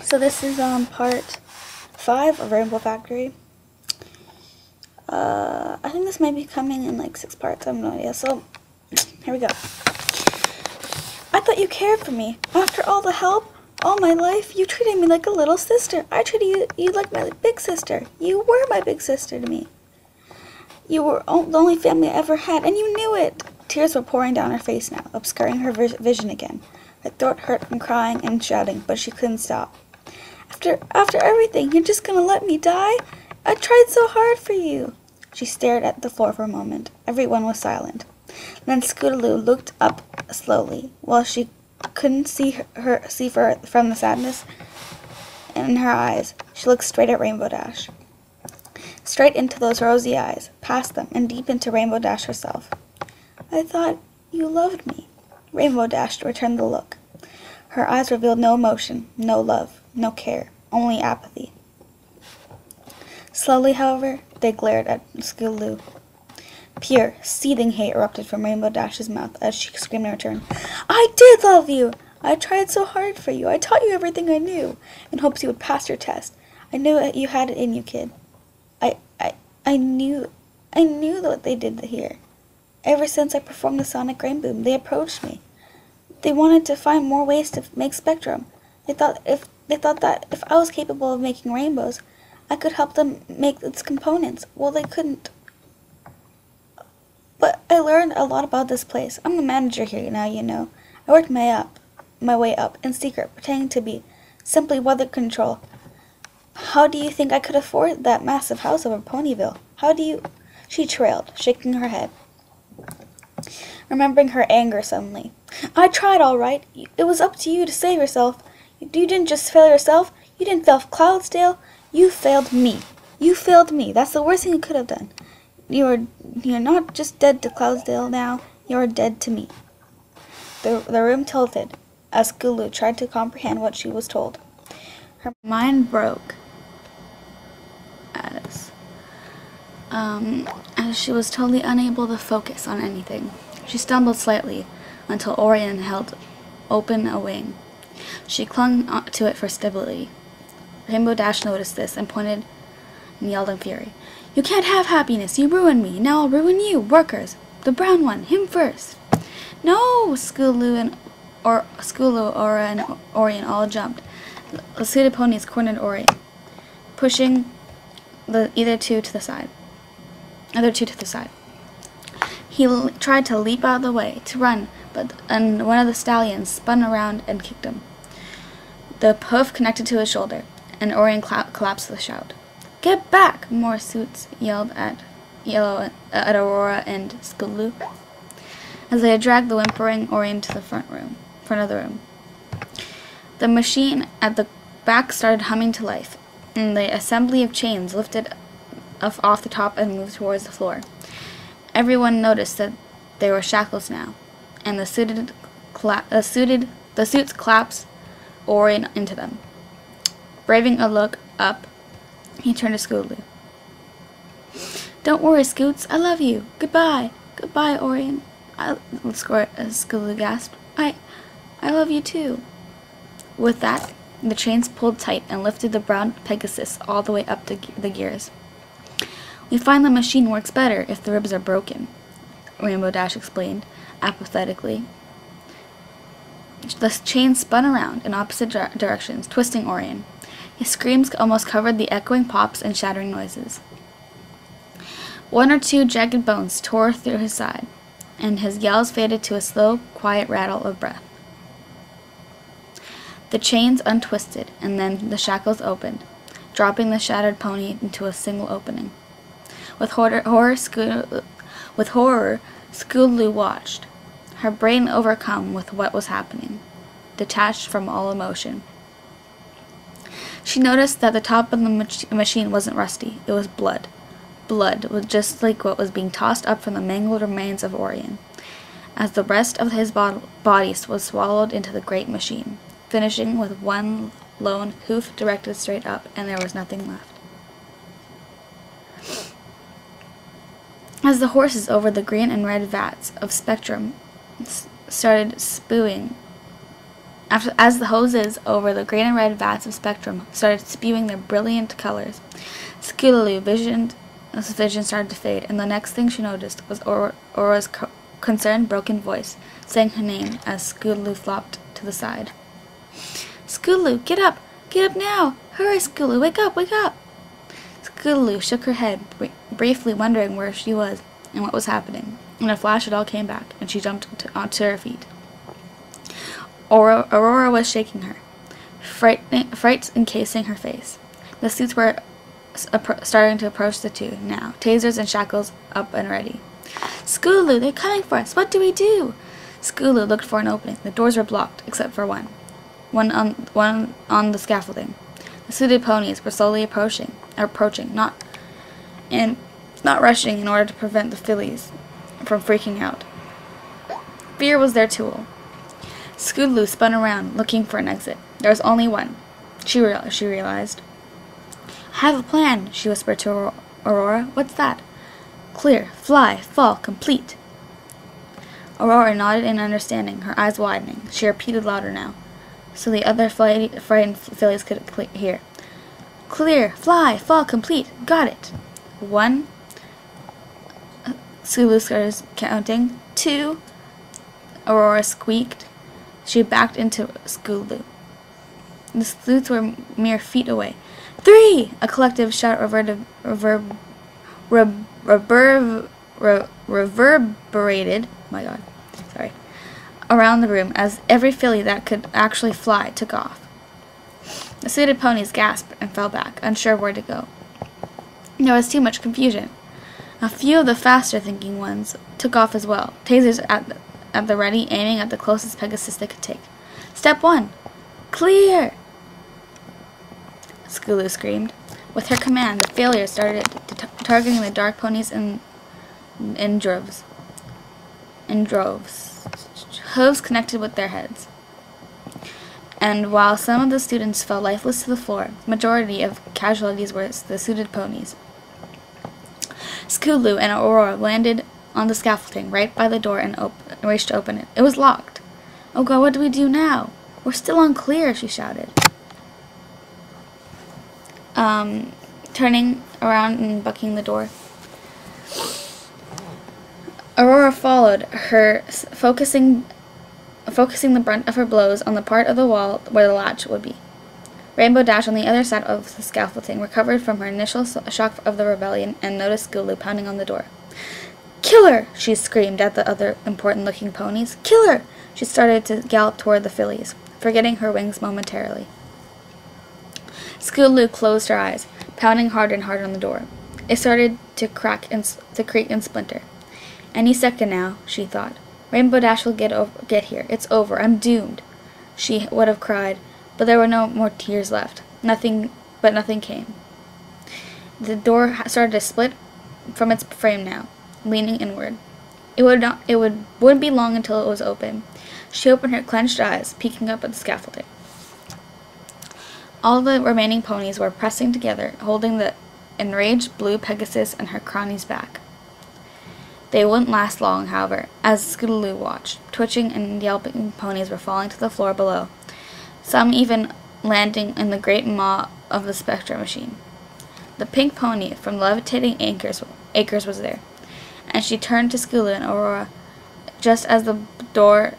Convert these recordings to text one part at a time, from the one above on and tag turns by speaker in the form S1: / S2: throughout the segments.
S1: So this is part 5 of Rainbow Factory. I think this might be coming in like 6 parts, I have no idea. So, here we go. I thought you cared for me. After all the help, all my life, you treated me like a little sister. I treated you like my big sister. You were my big sister to me. You were the only family I ever had, and you knew it. Tears were pouring down her face now, obscuring her vision again. Her throat hurt from crying and shouting, but she couldn't stop. After everything, you're just gonna let me die? I tried so hard for you. She stared at the floor for a moment. Everyone was silent. Then Scootaloo looked up slowly. While she couldn't see from the sadness in her eyes, she looked straight at Rainbow Dash. Straight into those rosy eyes, past them, and deep into Rainbow Dash herself. I thought you loved me. Rainbow Dash returned the look. Her eyes revealed no emotion, no love, no care, only apathy. Slowly, however, they glared at Scootaloo. Pure, seething hate erupted from Rainbow Dash's mouth as she screamed in return. I did love you! I tried so hard for you. I taught you everything I knew, in hopes you would pass your test. I knew that you had it in you, kid. I knew what they did here. Ever since I performed the Sonic Rain Boom, they approached me. They wanted to find more ways to make Spectrum. They thought that if I was capable of making rainbows, I could help them make its components. Well, they couldn't. But I learned a lot about this place. I'm the manager here now, you know. I worked my way up in secret, pretending to be simply weather control. How do you think I could afford that massive house over Ponyville? How do you... She trailed, shaking her head, remembering her anger suddenly. I tried all right. It was up to you to save yourself. You didn't just fail yourself. You didn't fail Cloudsdale. You failed me. You failed me. That's the worst thing you could have done. You're not just dead to Cloudsdale now. You're dead to me. The room tilted as Scootaloo tried to comprehend what she was told. Her mind broke as she was totally unable to focus on anything. She stumbled slightly until Orion held open a wing. She clung to it for stability. Rainbow Dash noticed this and pointed and yelled in fury. You can't have happiness. You ruined me. Now I'll ruin you. Workers. The brown one. Him first. No! Scootaloo, Aurora, and Orion all jumped. The suited ponies cornered Orion, pushing the other two to the side. He tried to leap out of the way, to run, and one of the stallions spun around and kicked him. The hoof connected to his shoulder, and Orion collapsed with a shout. Get back! More suits yelled at Aurora and Scootaloo as they dragged the whimpering Orion to the front of the room. The machine at the back started humming to life, and the assembly of chains lifted off the top and moved towards the floor. Everyone noticed that there were shackles now, and the suits collapsed Orion into them. Braving a look up, he turned to Scootaloo. Don't worry, Scoots. I love you. Goodbye. Goodbye, Orion. Scootaloo gasped. I love you too. With that, the chains pulled tight and lifted the brown Pegasus all the way up the gears. We find the machine works better if the ribs are broken, Rainbow Dash explained, apathetically. The chain spun around in opposite directions, twisting Orion. His screams almost covered the echoing pops and shattering noises. One or two jagged bones tore through his side, and his yells faded to a slow, quiet rattle of breath. The chains untwisted, and then the shackles opened, dropping the shattered pony into a single opening. With horror, Scootaloo watched, her brain overcome with what was happening, detached from all emotion. She noticed that the top of the machine wasn't rusty, it was blood. Blood was just like what was being tossed up from the mangled remains of Orion, as the rest of his body was swallowed into the great machine, finishing with one lone hoof directed straight up, and there was nothing left. As the horses over the green and red vats of Spectrum started spewing As the hoses over the green and red vats of spectrum started spewing their brilliant colors, Scootaloo's vision started to fade, and the next thing she noticed was Aurora's concerned, broken voice saying her name as Scootaloo flopped to the side. "Scootaloo, get up! Get up now! Hurry, Scootaloo, wake up, wake up!" Scootaloo shook her head, briefly wondering where she was and what was happening. In a flash it all came back, and she jumped onto her feet. Aurora was shaking her, fright encasing her face. The suits were starting to approach the two now, tasers and shackles up and ready. "Scootaloo, they're coming for us! What do we do?" Scootaloo looked for an opening. The doors were blocked, except for one on the scaffolding. The suited ponies were slowly approaching, not rushing in order to prevent the fillies from freaking out. Fear was their tool. Scootaloo spun around, looking for an exit. There was only one. She realized. "I have a plan," she whispered to Aurora. "What's that?" "Clear, fly, fall, complete." Aurora nodded in understanding, her eyes widening. She repeated louder now, so the other frightened fillies could hear. "Clear, fly, fall, complete. Got it." 1. Scootaloo started counting. 2. Aurora squeaked. She backed into Scootaloo. The suits were mere feet away. 3! A collective shout reverberated. My God, sorry. Around the room as every filly that could actually fly took off. The suited ponies gasped and fell back, unsure where to go. There was too much confusion. A few of the faster-thinking ones took off as well, tasers at the ready, aiming at the closest Pegasus they could take. "Step 1. Clear!" Scootaloo screamed. With her command, the failures started targeting the dark ponies in droves. Hooves connected with their heads. And while some of the students fell lifeless to the floor, the majority of casualties were the suited ponies. Scootaloo and Aurora landed on the scaffolding right by the door and raced to open it. It was locked. "Oh God, what do we do now? We're still unclear," she shouted. Turning around and bucking the door. Aurora followed her, focusing the brunt of her blows on the part of the wall where the latch would be. Rainbow Dash, on the other side of the scaffolding, recovered from her initial shock of the rebellion and noticed Scootaloo pounding on the door. "Kill her!" she screamed at the other important-looking ponies. "Kill her!" She started to gallop toward the fillies, forgetting her wings momentarily. Scootaloo closed her eyes, pounding harder and harder on the door. It started to creak and splinter. Any second now, she thought. Rainbow Dash will get here. It's over. I'm doomed. She would have cried, but there were no more tears left. Nothing came. The door started to split from its frame now, leaning inward. It wouldn't be long until it was open. She opened her clenched eyes, peeking up at the scaffolding. All the remaining ponies were pressing together, holding the enraged blue Pegasus and her cronies back. They wouldn't last long, however, as Scootaloo watched. Twitching and yelping ponies were falling to the floor below, some even landing in the great maw of the spectra machine. The pink pony from levitating acres was there, and she turned to Scootaloo and Aurora just as the door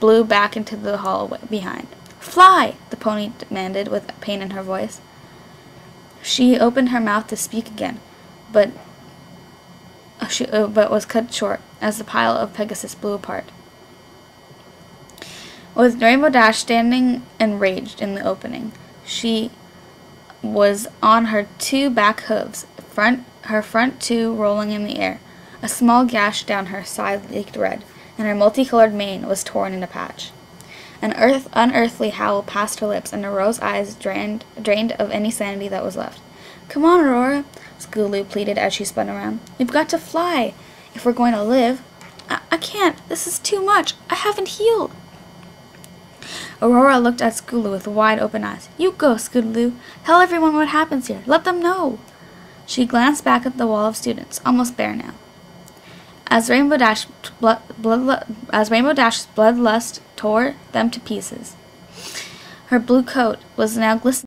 S1: blew back into the hall behind. "Fly!" the pony demanded with pain in her voice. She opened her mouth to speak again, but was cut short as the pile of Pegasus blew apart. With Rainbow Dash standing enraged in the opening, she was on her two back hooves, her front two rolling in the air. A small gash down her side leaked red, and her multicolored mane was torn in a patch. An unearthly howl passed her lips, and Aurora's eyes drained of any sanity that was left. "Come on, Aurora," Scootaloo pleaded as she spun around. "We've got to fly, if we're going to live." I can't. This is too much. I haven't healed." Aurora looked at Scootaloo with wide open eyes. "You go, Scootaloo. Tell everyone what happens here. Let them know." She glanced back at the wall of students, almost bare now. as Rainbow Dash's bloodlust tore them to pieces. Her blue coat was now glistening